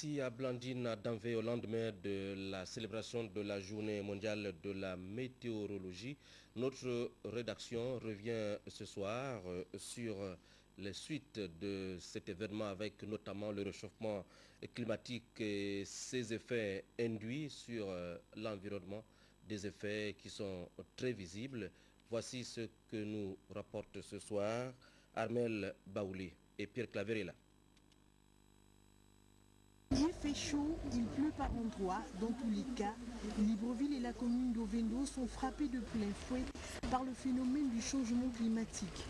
Merci à Blandine Danvé au lendemain de la célébration de la journée mondiale de la météorologie. Notre rédaction revient ce soir sur les suites de cet événement avec notamment le réchauffement climatique et ses effets induits sur l'environnement, des effets qui sont très visibles. Voici ce que nous rapportent ce soir Armel Baouli et Pierre Claverella. Il fait chaud, il pleut par endroits. Dans tous les cas, Libreville et la commune d'Ovendo sont frappés de plein fouet par le phénomène du changement climatique.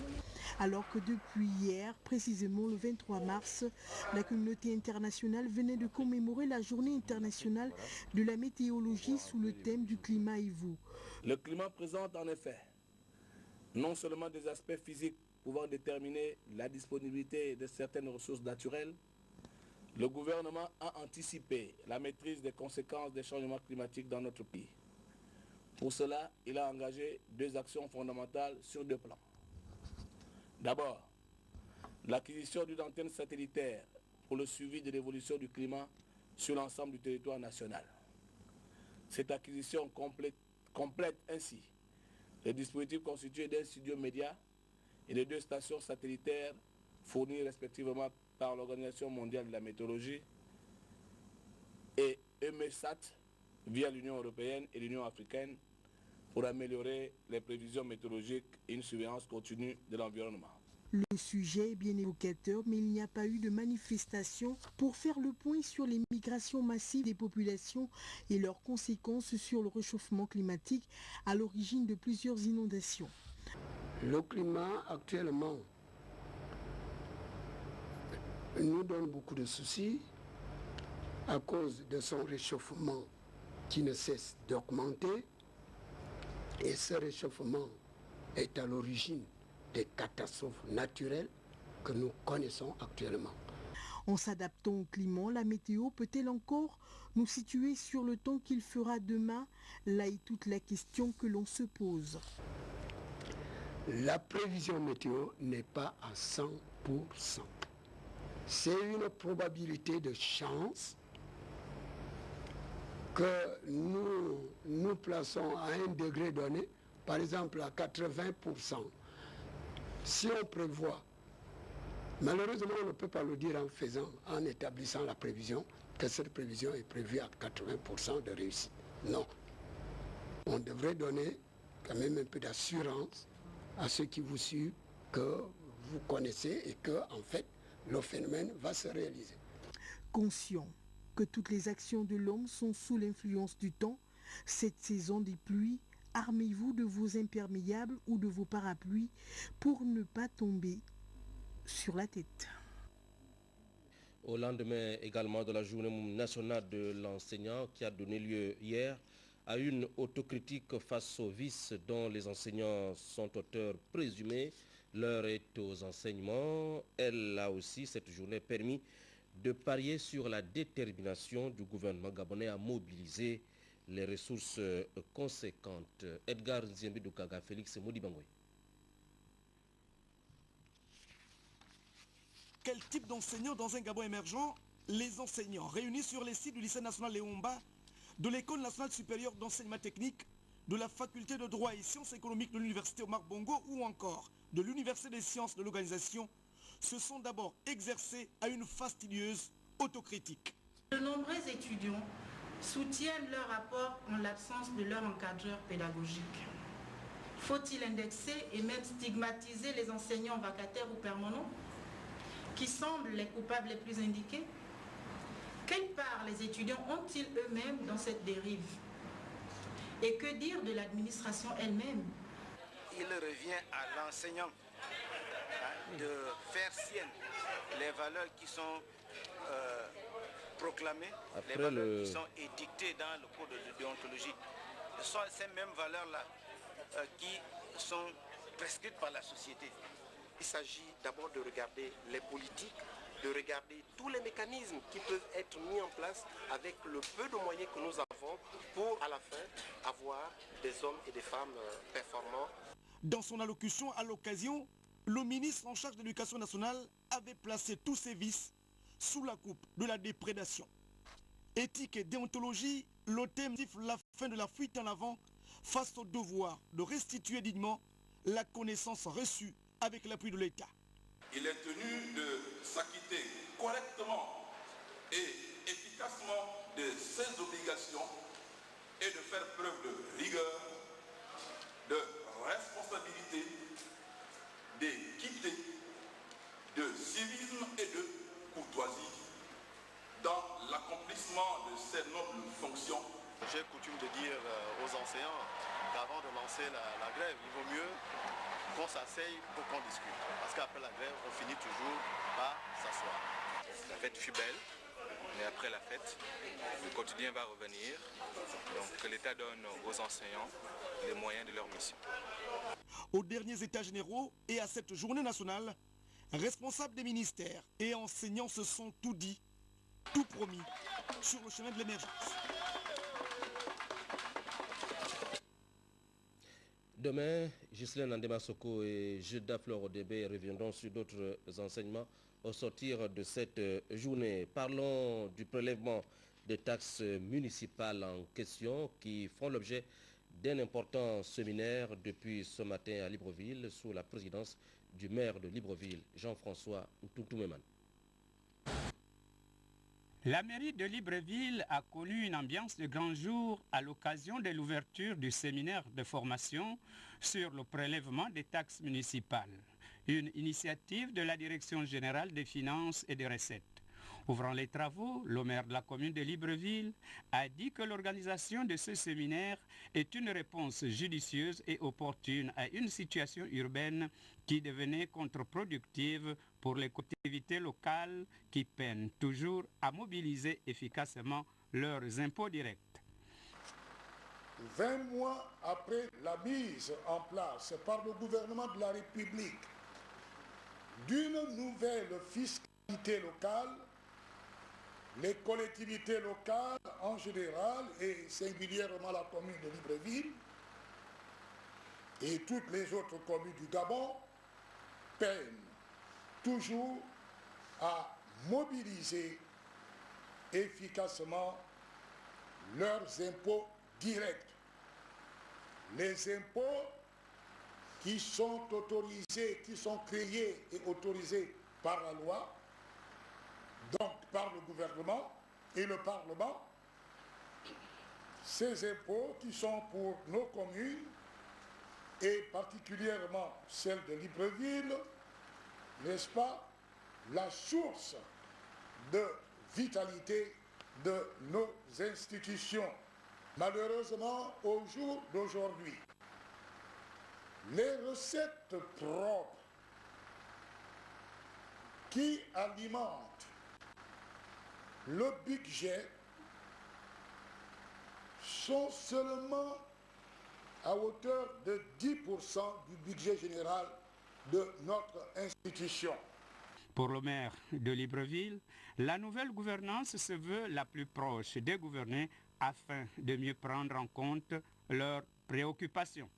Alors que depuis hier, précisément le 23 mars, la communauté internationale venait de commémorer la journée internationale de la météorologie sous le thème du climat et vous. Le climat présente en effet non seulement des aspects physiques pouvant déterminer la disponibilité de certaines ressources naturelles. Le gouvernement a anticipé la maîtrise des conséquences des changements climatiques dans notre pays. Pour cela, il a engagé deux actions fondamentales sur deux plans. D'abord, l'acquisition d'une antenne satellitaire pour le suivi de l'évolution du climat sur l'ensemble du territoire national. Cette acquisition complète ainsi le dispositif constitué d'un studio média et de deux stations satellitaires fournies respectivement par l'Organisation mondiale de la météorologie et EMESAT via l'Union européenne et l'Union africaine pour améliorer les prévisions météorologiques et une surveillance continue de l'environnement. Le sujet est bien évocateur, mais il n'y a pas eu de manifestation pour faire le point sur les migrations massives des populations et leurs conséquences sur le réchauffement climatique à l'origine de plusieurs inondations. Le climat actuellement nous donne beaucoup de soucis à cause de son réchauffement qui ne cesse d'augmenter, et ce réchauffement est à l'origine des catastrophes naturelles que nous connaissons actuellement. En s'adaptant au climat, la météo peut-elle encore nous situer sur le temps qu'il fera demain? Là est toute la question que l'on se pose. La prévision météo n'est pas à 100%. C'est une probabilité de chance que nous plaçons à un degré donné, par exemple à 80%. Si on prévoit, malheureusement on ne peut pas le dire en établissant la prévision, que cette prévision est prévue à 80% de réussite. Non. On devrait donner quand même un peu d'assurance à ceux qui vous suivent, que vous connaissez et que, en fait, le phénomène va se réaliser. Conscient que toutes les actions de l'homme sont sous l'influence du temps, cette saison des pluies, armez-vous de vos imperméables ou de vos parapluies pour ne pas tomber sur la tête. Au lendemain également de la journée nationale de l'enseignant qui a donné lieu hier à une autocritique face aux vices dont les enseignants sont auteurs présumés, l'heure est aux enseignements. Elle a aussi, cette journée, permis de parier sur la détermination du gouvernement gabonais à mobiliser les ressources conséquentes. Edgar Nziembi-Doukaga, Félix Modibangoy. Quel type d'enseignants dans un Gabon émergent? Les enseignants réunis sur les sites du lycée national Léomba, de l'École nationale supérieure d'enseignement technique, de la faculté de droit et sciences économiques de l'université Omar Bongo ou encore de l'université des sciences de l'organisation se sont d'abord exercés à une fastidieuse autocritique. De nombreux étudiants soutiennent leur rapport en l'absence de leur encadreur pédagogique. Faut-il indexer et même stigmatiser les enseignants vacataires ou permanents qui semblent les coupables les plus indiqués? Quelle part les étudiants ont-ils eux-mêmes dans cette dérive? Et que dire de l'administration elle-même? Il revient à l'enseignant de faire sienne les valeurs qui sont proclamées, les valeurs qui sont édictées dans le code de déontologie. Ce sont ces mêmes valeurs-là qui sont prescrites par la société. Il s'agit d'abord de regarder les politiques, de regarder tous les mécanismes qui peuvent être mis en place avec le peu de moyens que nous avons pour, à la fin, avoir des hommes et des femmes performants. Dans son allocution à l'occasion, le ministre en charge de l'éducation nationale avait placé tous ces vices sous la coupe de la déprédation. éthique et déontologie, le thème la fin de la fuite en avant face au devoir de restituer dignement la connaissance reçue avec l'appui de l'État. Il est tenu de s'acquitter correctement et efficacement de ses obligations et de faire preuve de rigueur, de responsabilité, d'équité, de civisme et de courtoisie dans l'accomplissement de ces nobles fonctions. J'ai coutume de dire aux enseignants qu'avant de lancer la grève, il vaut mieux qu'on s'asseye pour qu'on discute. Parce qu'après la grève, on finit toujours par s'asseoir. La fête fut belle, mais après la fête, le quotidien va revenir. Donc que l'État donne aux enseignants les moyens de leur mission. Aux derniers états généraux et à cette journée nationale, responsables des ministères et enseignants se sont tout dit, tout promis sur le chemin de l'émergence. Demain, Ghislaine Nandema-Soko et Juda Flore-Odebe reviendront sur d'autres enseignements au sortir de cette journée. Parlons du prélèvement des taxes municipales en question qui font l'objet d'un important séminaire depuis ce matin à Libreville sous la présidence du maire de Libreville, Jean-François Ntountoumeman. La mairie de Libreville a connu une ambiance de grand jour à l'occasion de l'ouverture du séminaire de formation sur le prélèvement des taxes municipales, une initiative de la Direction générale des finances et des recettes. Ouvrant les travaux, le maire de la commune de Libreville a dit que l'organisation de ce séminaire est une réponse judicieuse et opportune à une situation urbaine qui devenait contre-productive pour les collectivités locales qui peinent toujours à mobiliser efficacement leurs impôts directs. 20 mois après la mise en place par le gouvernement de la République d'une nouvelle fiscalité locale, les collectivités locales en général et singulièrement la commune de Libreville et toutes les autres communes du Gabon peinent toujours à mobiliser efficacement leurs impôts directs. Les impôts qui sont autorisés, qui sont créés et autorisés par la loi, donc par le gouvernement et le Parlement, ces impôts qui sont pour nos communes et particulièrement celle de Libreville, n'est-ce pas, la source de vitalité de nos institutions. Malheureusement, au jour d'aujourd'hui, les recettes propres qui alimentent le budget sont seulement à hauteur de 10% du budget général de notre institution. Pour le maire de Libreville, la nouvelle gouvernance se veut la plus proche des gouvernés afin de mieux prendre en compte leurs préoccupations.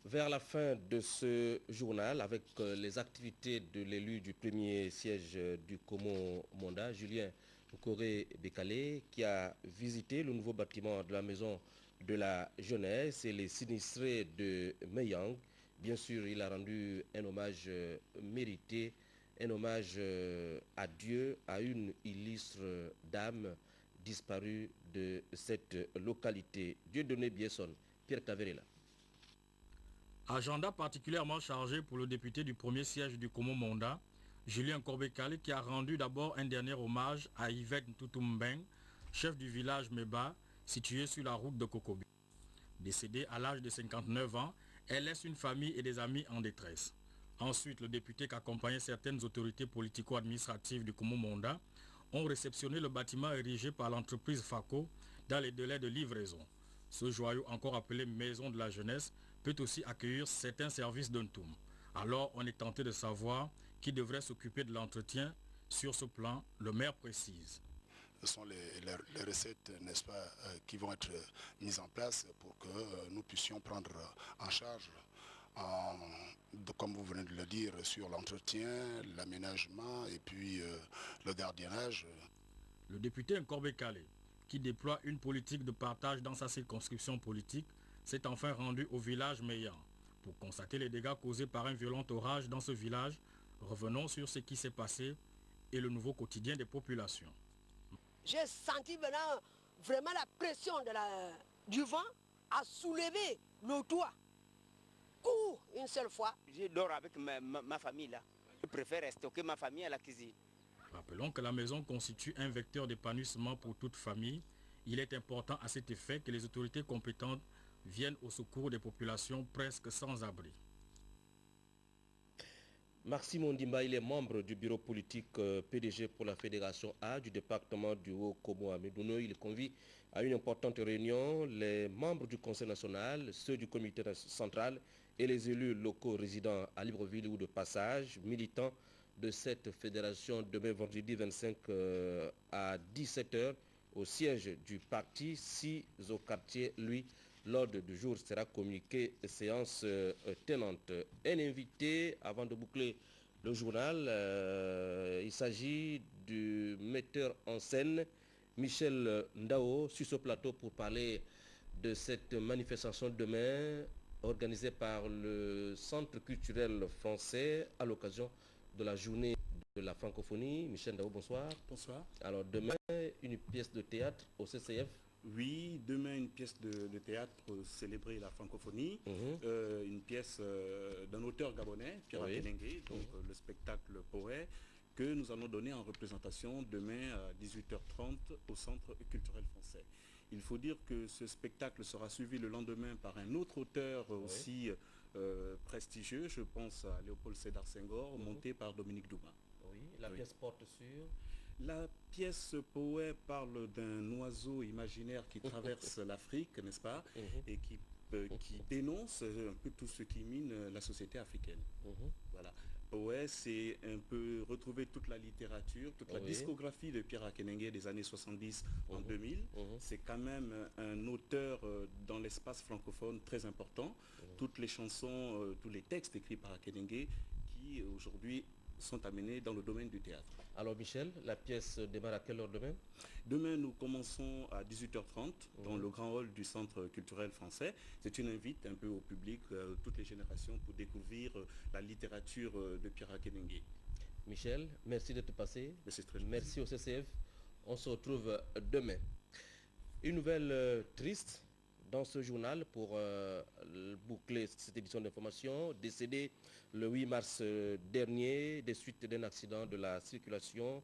Vers la fin de ce journal, avec les activités de l'élu du premier siège du Komo Monda, Julien Koré-Békalé, qui a visité le nouveau bâtiment de la maison de la jeunesse et les sinistrés de Meyang. Bien sûr, il a rendu un hommage mérité, un hommage à Dieu, à une illustre dame disparue de cette localité. Dieudonné Biesson, Pierre Taverella. Agenda particulièrement chargé pour le député du premier siège du Komo Monda, Julien Koré-Békalé, qui a rendu d'abord un dernier hommage à Yvette Ntoutumbeng, chef du village Meba, situé sur la route de Kokobi. Décédée à l'âge de 59 ans, elle laisse une famille et des amis en détresse. Ensuite, le député qui accompagnait certaines autorités politico-administratives du Komo Monda ont réceptionné le bâtiment érigé par l'entreprise FACO dans les délais de livraison. Ce joyau, encore appelé Maison de la Jeunesse, peut aussi accueillir certains services d'Untum. Alors, on est tenté de savoir qui devrait s'occuper de l'entretien. Sur ce plan, le maire précise. Ce sont les recettes, n'est-ce pas, qui vont être mises en place pour que nous puissions prendre en charge, comme vous venez de le dire, sur l'entretien, l'aménagement et puis le gardiennage. Le député Nkorbe Kale, qui déploie une politique de partage dans sa circonscription politique, s'est enfin rendu au village Meillan pour constater les dégâts causés par un violent orage dans ce village. Revenons sur ce qui s'est passé et le nouveau quotidien des populations. J'ai senti vraiment la pression du vent à soulever le toit. Une seule fois. Je dors avec ma famille là. Je préfère stocker ma famille à la cuisine. Rappelons que la maison constitue un vecteur d'épanouissement pour toute famille. Il est important à cet effet que les autorités compétentes viennent au secours des populations presque sans abri. Maxime Ondimba, il est membre du bureau politique PDG pour la Fédération A du département du Haut-Komo à Médouno. Il convie à une importante réunion les membres du Conseil national, ceux du comité central et les élus locaux résidant à Libreville ou de passage, militants de cette fédération demain vendredi 25 à 17 h au siège du parti, 6 au quartier, lui. L'ordre du jour sera communiqué séance tenante. Un invité, avant de boucler le journal, il s'agit du metteur en scène Michel Ndao sur ce plateau pour parler de cette manifestation demain organisée par le Centre culturel français à l'occasion de la journée de la francophonie. Michel Ndao, bonsoir. Bonsoir. Alors demain, une pièce de théâtre au CCF. Oui, demain une pièce de théâtre pour célébrer la francophonie, une pièce d'un auteur gabonais, Pierre Akenenge, donc le spectacle Poet, que nous allons donner en représentation demain à 18h30 au Centre culturel français. Il faut dire que ce spectacle sera suivi le lendemain par un autre auteur aussi prestigieux, je pense à Léopold Sédar Senghor, monté par Dominique Douma. Oui, la pièce porte sur... La pièce Poet parle d'un oiseau imaginaire qui traverse l'Afrique, n'est-ce pas, et qui dénonce un peu tout ce qui mine la société africaine. Voilà. Poet, c'est un peu retrouver toute la littérature, toute la discographie de Pierre Akenenge des années 70 en 2000. C'est quand même un auteur dans l'espace francophone très important. Toutes les chansons, tous les textes écrits par Akenenge qui aujourd'hui sont amenés dans le domaine du théâtre. Alors Michel, la pièce démarre à quelle heure demain? Demain, nous commençons à 18h30 dans le grand hall du Centre culturel français. C'est une invite un peu au public, toutes les générations, pour découvrir la littérature de Pierre Akenenge. Michel, merci d'être passé. Merci au CCF. On se retrouve demain. Une nouvelle triste dans ce journal pour boucler cette édition d'information. Décédé le 8 mars dernier des suites d'un accident de la circulation.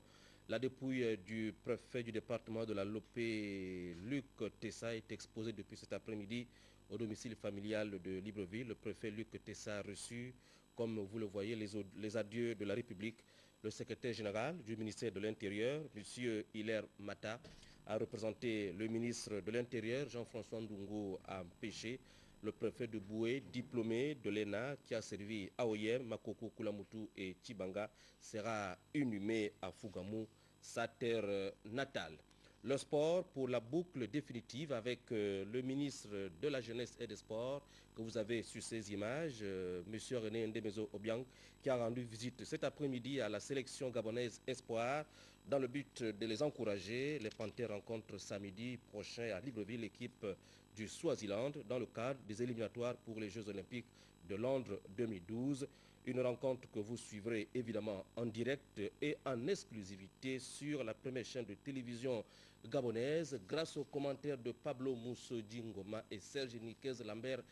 La dépouille du préfet du département de la Lopé, Luc Tessa, est exposée depuis cet après-midi au domicile familial de Libreville. Le préfet Luc Tessa a reçu, comme vous le voyez, les adieux de la République. Le secrétaire général du ministère de l'Intérieur, M. Hilaire Mata, a représenté le ministre de l'Intérieur, Jean-François Ndungo, a empêché le préfet de Boué, diplômé de l'ENA, qui a servi à Oyem, Makoko, Kulamutu et Tibanga, sera inhumé à Fougamou, sa terre natale. Le sport pour la boucle définitive avec le ministre de la Jeunesse et des Sports que vous avez sur ces images, M. René Ndemezo Obiang, qui a rendu visite cet après-midi à la sélection gabonaise Espoir dans le but de les encourager. Les Panthères rencontrent samedi prochain à Libreville l'équipe du Swaziland dans le cadre des éliminatoires pour les Jeux Olympiques de Londres 2012. Une rencontre que vous suivrez évidemment en direct et en exclusivité sur la première chaîne de télévision gabonaise grâce aux commentaires de Pablo Mousso Djingoma et Serge Niquez Lambert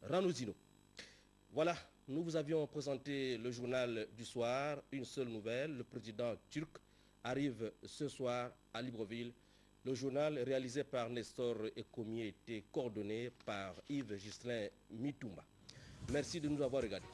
Ranouzino. Voilà, nous vous avions présenté le journal du soir. Une seule nouvelle, le président turc arrive ce soir à Libreville. Le journal réalisé par Nestor Ekomi était coordonné par Yves Gislain Mitumba. Merci de nous avoir regardés.